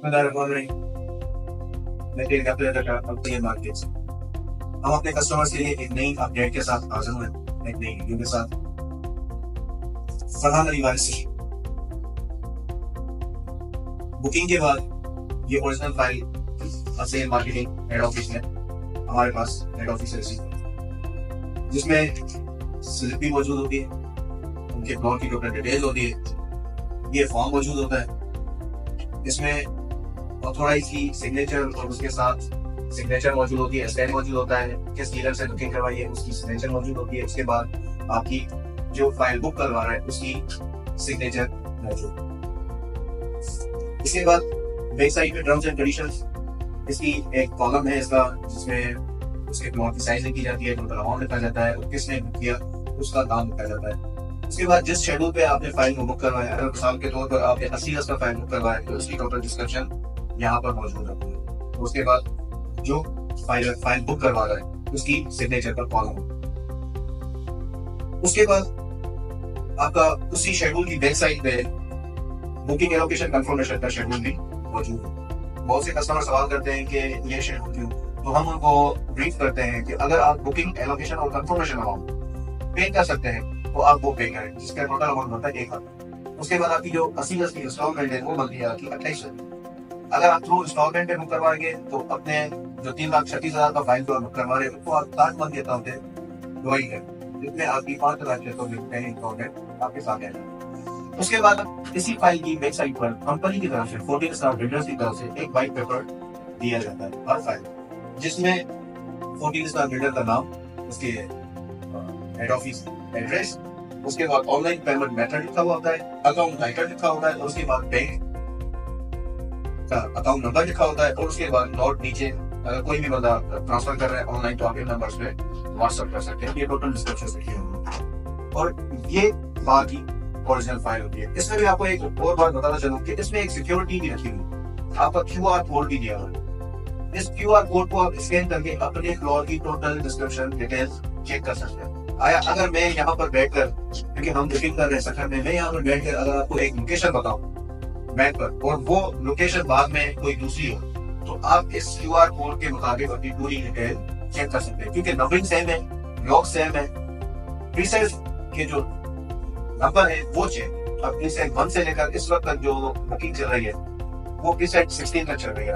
Market हम अपने customers के लिए एक नई अपडेट के साथ हाजिर हुए, एक नई वीडियो के साथ। फरहान अली वारिस से बुकिंग के बाद ये original file sale marketing head office में हमारे पास हेड ऑफिस रिसीव, जिसमें स्लिप भी मौजूद होती है, उनके ब्लॉग की टोटल डिटेल होती है, ये फॉर्म मौजूद होता है, इसमें ऑथोराइज की सिग्नेचर और उसके साथ सिग्नेचर मौजूद होती है, स्टैम्प मौजूद होता है, किस डीलर से बुकिंग करवाई है उसकी सिग्नेचर मौजूद होती है। उसके बाद आपकी जो फाइल बुक करवा रहा है उसकी सिग्नेचर मौजूद। इसके बाद बैक साइड पे टर्म्स एंड कंडीशंस, इसकी एक कॉलम है इसका, जिसमें उसके प्लॉट की साइज लिखी जाती है, टोटल अमाउंट लिखा जाता है और किसने बुक किया उसका दाम लिखा जाता है। उसके बाद जिस शेड्यूल पे आपने फाइल को बुक करवाया, अगर मिसाल के तौर पर आपने 80 का फाइल बुक करवाया तो उसकी टोटल डिस्क्रिप्शन यहाँ पर मौजूद रहती है। उसके बाद जो फाइल बुक करवा रहा है उसकी सिग्नेचर पर कॉलम। उसके बाद आपका उसी शेड्यूल की बैक साइड पे बुकिंग एलोकेशन कंफर्मेशन का शेड्यूल भी मौजूद है। बहुत से कस्टमर सवाल करते हैं कि ये शेड्यूल क्यों, तो हम उनको ब्रीफ करते हैं कि अगर आप बुकिंग एलोकेशन और कंफर्मेशन अमाउंट पे कर सकते हैं तो आप वो पे करें, जिसका टोटल अमाउंट बनता है 1,00,000। उसके बाद आपकी जो 80 की इंस्टॉलमेंट है वो बनती है आपकी 28। अगर आप थ्रू इंस्टॉलमेंट पे बुक करवाएंगे तो अपने जो 3,36,000 का फाइल जो बुक करवा रहे हैं उसको आप 60 मंथ के तौर पे डिवाइड करें, जिसमें आपकी 5,00,000 इंस्टॉलमेंट आपके साथ है। उसके बाद इसी फाइल की वेबसाइट साइट पर कंपनी की तरफ से 14 स्टार बिल्डर्स की तरफ से एक वाइट पेपर दिया जाता है हर फाइल, जिसमें 14 स्टार बिल्डर का नाम, उसके हेड ऑफिस एड्रेस, उसके बाद ऑनलाइन पेमेंट मेथड लिखा हुआ होता है, अकाउंट टाइटल लिखा होता है, और उसके बाद बैंक का अकाउंट नंबर लिखा होता है, और उसके बाद नोट नीचे अगर कोई भी बंदा ट्रांसफर कर रहा है ऑनलाइन तो आप इन नंबर्स पे व्हाट्सएप कर सकते हैं। ये टोटल डिस्क्रिप्शन लिखी है और ये बाकी ओरिजिनल फाइल होती है। इसमें भी आपको एक और बात बताना चाहूँ कि इसमें एक सिक्योरिटी भी रखी हुई, आपका QR कोड भी दिया हुआ है। इस QR कोड को आप स्कैन करके अपने फ्लोर की टोटल डिस्क्रिप्शन डिटेल्स चेक कर सकते हैं। आया अगर मैं यहाँ पर बैठकर, क्योंकि हम बुकिंग कर रहे हैं सफर में, मैं यहाँ पर बैठकर अगर आपको एक लोकेशन बताऊँ मैप पर और वो लोकेशन बाद में कोई दूसरी हो, तो आप इस QR कोड के मुताबिक अपनी पूरी डिटेल चेक कर सकते हैं, क्योंकि नंबरिंग सेम है, ब्लॉक सेम है, प्रीसेट के जो नंबर है वो चेक। अब प्रीसेट 1 से लेकर इस वक्त तक जो बुकिंग चल रही है वो प्रीसेट 16 तक चल रही है।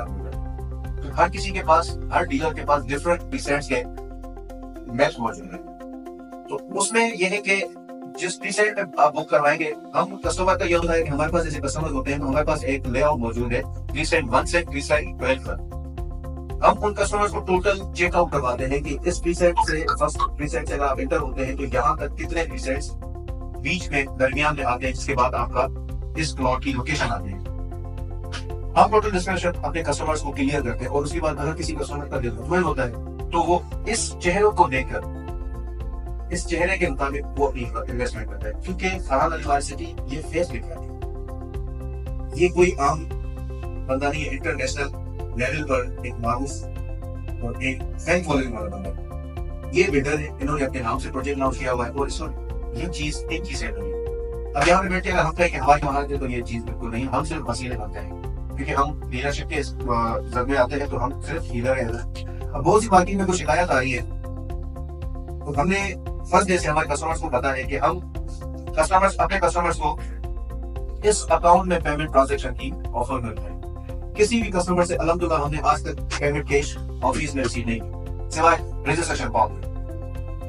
तो हर किसी के पास, हर डीलर के पास डिफरेंट प्रीसेट्स के मैप्स मौजूद है। तो उसमें यह है कि जिस प्रीसेट में आप बुक करवाएंगे, हम कस्टमर का ये होता है कि हमारे पास जैसे कस्टमर होते हैं तो हमारे पास एक लेआउट मौजूद है प्रीसेट 1 से प्रीसेट 12 तक। हम उन कस्टमर्स को टोटल चेकआउट करवाते हैं कि इस प्रीसेट से, फर्स्ट प्रीसेट से अगर आप एंटर होते हैं तो यहाँ तक कितने प्रीसेट्स बीच में दरमियान में आते हैं, जिसके बाद आपका इस प्लॉट की लोकेशन आती है। हम टोटल डिस्क्रिप्शन अपने कस्टमर्स को क्लियर करते हैं और उसके बाद अगर किसी कस्टमर का दिल मुतमईन होता है तो वो इस चेहरों को देखकर, इस चेहरे के मुताबिक वो अपनी इन्वेस्टमेंट करता है, क्योंकि फरहान अली वारिस सिटी ये फेस लिख रहा है, ये कोई आम बंदा नहीं है, इंटरनेशनल लेवल पर एक मारूफ और एक फैन फॉलोइंग वाला बंदा। ये बिल्डर है, इन्होंने अपने नाम से प्रोजेक्ट लॉन्च किया हुआ है और इसमें ये चीज एक चीज है। अब यहाँ पे बैठे अगर हम कहें कि हमारी महारत है तो ये चीज बिल्कुल नहीं, हम सिर्फ वसीले बनते हैं, क्योंकि हम डीलरशिप के जब में आते हैं तो हम सिर्फ हीलर हैं। अब बहुत सी पार्टी में कुछ शिकायत आ रही है, तो हमने फर्स्ट डे से हमारे कस्टमर्स को पता है कि हम अपने कस्टमर्स को इस अकाउंट में पेमेंट ट्रांजैक्शन की ऑफर करते हैं। किसी भी कस्टमर से अल्हम्दुलिल्लाह हमने आज तक पेमेंट कैश ऑफिस में रिसीव नहीं की, सिवाय रजिस्ट्रेशन फॉर्म में।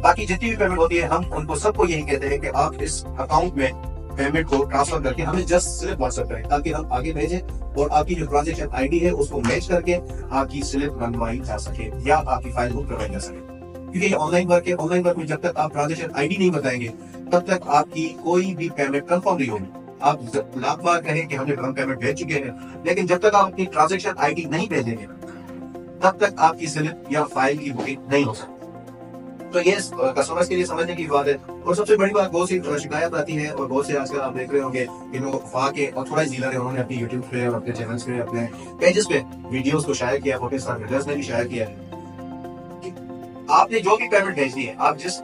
बाकी जितनी भी पेमेंट होती है हम उनको सबको यही कहते हैं कि आप इस अकाउंट में पेमेंट को ट्रांसफर करके हमें जस्ट स्लिप व्हाट्सएप करें, ताकि हम आगे भेजें और आपकी जो ट्रांजैक्शन आईडी है उसको मैच करके आपकी स्लिप बनवाई जा सके या आपकी फाइल बुक करवाई जा सके। क्योंकि ये ऑनलाइन वर्क है, ऑनलाइन वर्क में जब तक आप ट्रांजैक्शन आईडी नहीं बताएंगे तब तक आपकी कोई भी पेमेंट कंफर्म नहीं होगी। आप लाख बार कहें कि हमने पेमेंट भेज चुके हैं, लेकिन जब तक आप अपनी ट्रांजैक्शन आईडी नहीं भेजेंगे तब तक आपकी स्लिप या फाइल की बुकिंग नहीं हो सकती। तो ये कस्टमर्स के लिए समझने की बात है। और सबसे बड़ी बात, बहुत सी शिकायत आती है और बहुत से आजकल आप देख रहे होंगे कि लोग वहाँ के ऑथोराइज डीलर है, उन्होंने अपनी यूट्यूब पे और अपने चैनल्स पे, अपने पेजेस पे वीडियोस को शेयर किया, फोटो स्टार बिल्डर्स ने भी शेयर किया है। आपने जो भी पेमेंट भेजनी है, आप जिस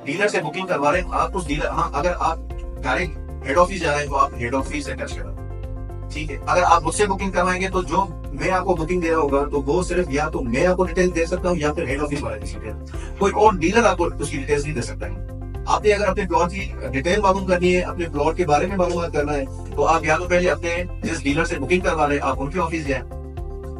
डीलर से बुकिंग करवा रहे हैं, आप उस डीलर, हाँ, अगर आप डायरेक्ट हेड ऑफिस जा रहे हैं तो आप हेड ऑफिस से टच करें। ठीक है, अगर आप मुझसे बुकिंग करवाएंगे तो जो मैं आपको बुकिंग दे रहा होगा तो वो सिर्फ या तो मैं आपको डिटेल दे सकता हूँ या फिर हेड ऑफिस वाला डिटेल, कोई और डीलर आपको उसकी डिटेल्स नहीं दे सकता है। आपने अगर अपने प्लॉट की डिटेल मालूम करनी है, अपने प्लॉट के बारे में मालूम करना है, तो आप या तो पहले अपने जिस डीलर से बुकिंग करवा रहे हैं आप उनके ऑफिस जाए,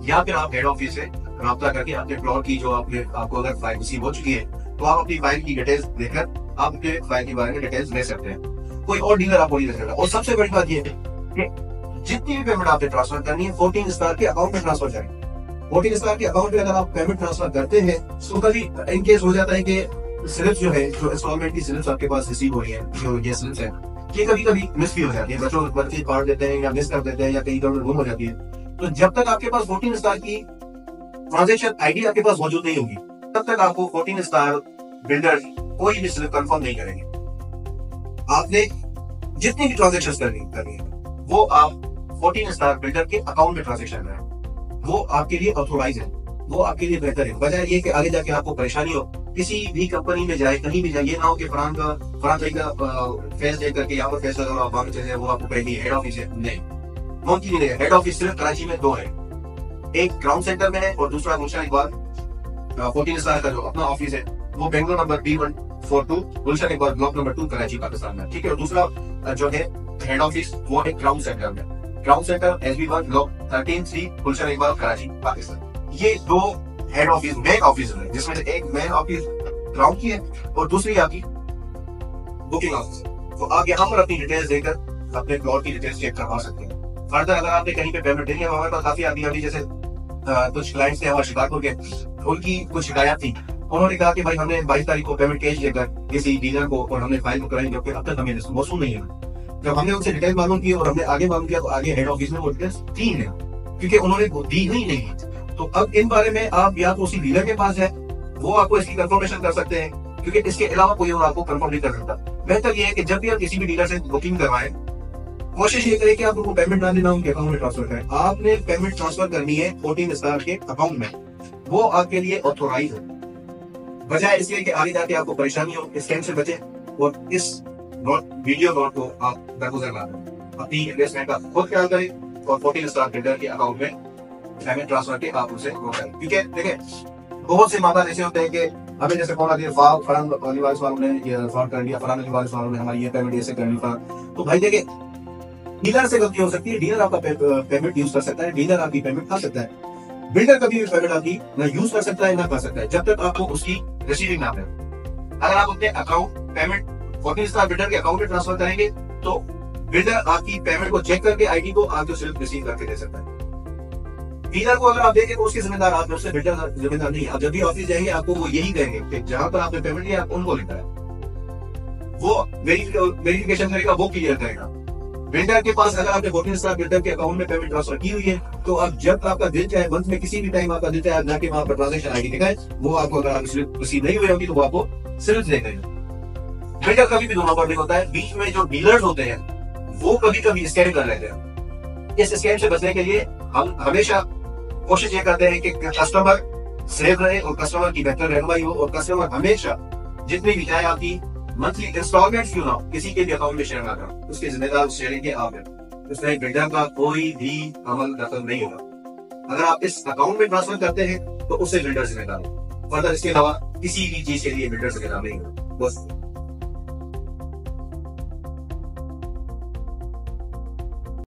या फिर आप हेड ऑफिस से रब्ता करके अपने प्लॉट की जो आपको अगर फाइल रिसीव हो चुकी है तो आप अपनी फाइल की डिटेल्स देकर आप अपने फाइल के बारे में डिटेल्स ले सकते हैं। कोई और डीलर आपको नहीं दे सकता। और सबसे बड़ी बात यह है कि जितनी भी पेमेंट आपने ट्रांसफर करनी है 14 स्टार के अकाउंट में ट्रांसफर करें। 14 स्टार के अकाउंट में अगर आप पेमेंट ट्रांसफर करते हैं तो कभी इनकेस हो जाता है कि स्लिप जो है, जो इंस्टॉलमेंट की स्लिप्स आपके पास रिसीव हो रही है, जो ये स्लिप्स है, ये कभी कभी मिस भी हो जाती है, बच्चे पार देते हैं या मिस कर देते हैं या कहीं कहीं गुम हो जाती है। तो जब तक आपके पास 14 स्टार की ट्रांजेक्शन आईडी आपके पास मौजूद नहीं होगी तब तक आपको 14 स्टार बिल्डर कोई भी स्लिप कंफर्म नहीं करेंगे। आपने जितनी भी ट्रांजेक्शन करनी है वो आप 14 स्टार बिल्डर के अकाउंट में ट्रांजेक्शन करें, वो आपके लिए ऑथोराइज है, वो आपके लिए बेहतर है। बजाय ये कि आगे जाके आपको परेशानी हो, किसी भी कंपनी में जाए, कहीं भी जाए, ये ना हो कि फरहान का फेस देख करके यहाँ पर फैसला करो आप वहां चले, वो आपको कहेंगे हेड ऑफिस है। नहीं, मुमकिन नहीं है। हेड ऑफिस सिर्फ कराची में 2 है, एक ग्राउंड सेंटर में है और दूसरा गुलशन इकबाल 14 स्टार का जो अपना ऑफिस है वो बेंगलोर नंबर B142 गुलशन इकबाल ब्लॉक नंबर 2 कराची पाकिस्तान में, ठीक है। और दूसरा जो है हेड ऑफिस वो है ग्राउंड सेंटर में, ground centre SB1 block 13C गुलशन इकबाल कराची पाकिस्तान। ये 2 हेड ऑफिस मेन ऑफिस है, जिसमें से एक मेन ऑफिस ग्राउंड की है और दूसरी आपकी बुकिंग ऑफिस। तो आप यहाँ पर अपनी डिटेल्स देकर अपने प्लॉट की डिटेल्स चेक करवा सकते हैं। फर्दर अगर आपने कहीं पे पेमेंट देनी है, हमारे पास काफी आदमी अभी जैसे कुछ क्लाइंट्स थे हमारे शिकारपुर के, उनकी कुछ शिकायत थी। उन्होंने कहा कि भाई हमने 22 तारीख को पेमेंट कैश देकर किसी डीलर को और हमने फाइल को कराई, जबकि अब तक हमें मौसूल नहीं है। जब हमने उनसे डिटेल मालूम की और हमने आगे मालूम किया तो आगे हेड ऑफिस में वो डिटेल्स 3 है, क्योंकि उन्होंने दी ही नहीं। तो अब इन बारे में आप या तो उसी डीलर के पास है, वो आपको इसकी कंफर्मेशन कर सकते हैं, क्योंकि इसके अलावा कोई और आपको कंफर्म नहीं कर सकता। बेहतर यह है कि जब भी आप किसी भी डीलर से बुकिंग करवाएं, कोशिश ये करें कि आप उनको पेमेंट ना देना, उनके अकाउंट में ट्रांसफर करें। आपने पेमेंट ट्रांसफर करनी है 14 स्टार के अकाउंट में, वो आपके लिए ऑथोराइज है। बजाय इसलिए कि आगे जाके आपको परेशानी हो, स्कैम से बचे और इस वीडियो नोट को आप दरगुजर ना दें। अपनी इन्वेस्टमेंट का खुद ख्याल करें और 14 स्टार बिल्डर के अकाउंट में पेमेंट ट्रांसफर के आप उसे वो करें। क्योंकि देखिए बहुत से मामला ऐसे होते हैं कि हमें जैसे फोन आती है, फरहान अलीवारिस वालों ने ये फ्रॉड कर लिया, फरहान अलीवारिस वालों ने हमारी ये पेमेंट ऐसे कर ली था। तो भाई देखिए डीलर से गलती हो सकती है, डीलर आपका पेमेंट यूज कर सकता है, डीलर आपकी पेमेंट खा सकता है, बिल्डर कभी भी पेमेंट आपकी ना यूज कर सकता है ना कर सकता है, जब तक आपको उसकी रिसीविंग ना मिले। अगर आप अपने अकाउंट पेमेंट 14 स्टार बिल्डर के अकाउंट में ट्रांसफर करेंगे तो बिल्डर आपकी पेमेंट को चेक करके आईडी को आपको सिर्फ रिसीव करके दे सकता है। डीलर को अगर आप देंगे तो उसके जिम्मेदार आप, उससे बिल्डर जिम्मेदार नहीं है। आप जब भी ऑफिस जाएंगे आपको वो यही कहेंगे कि जहां पर आपने पेमेंट किया आप उनको लिखा है, वो वेरिफिकेशन करेगा, वो क्लियर करेगा। बिल्डर के पास अगर आपने 14 स्टार बिल्डर के अकाउंट में पेमेंट ट्रांसफर की हुई है तो अब जब आपका दिल चाहे मंथ में किसी भी टाइम आपका दिल चाहे जाके वहां पर ट्रांजेक्शन आईडी दिखाए, वो आपको अगर आप रिसीव नहीं हुई होगी तो वो आपको सिर्फ देगा। बिल्डर कभी भी दो नंबर नहीं होता है, बीच में जो डीलर्स होते हैं वो कभी कभी स्कैम कर लेते हैं। इस स्कैम से बचने के लिए हम हमेशा कोशिश ये करते हैं कि कस्टमर सेफ रहे और कस्टमर की बेहतर रहनुमाई हो और कस्टमर हमेशा जितनी भी चाहे आपकी मंथली इंस्टॉलमेंट क्यों ना हो किसी के भी अकाउंट में शेयर ना करो, उसके जिम्मेदार उस शेयरिंग के आप हैं। उसमें बिल्डर का कोई भी अमल दखल नहीं होगा। अगर आप इस अकाउंट में ट्रांसफर करते हैं तो उससे बिल्डर जिम्मेदार है, फर्दर इसके अलावा किसी भी चीज के लिए बिल्डर जिम्मेदार नहीं होगा। बस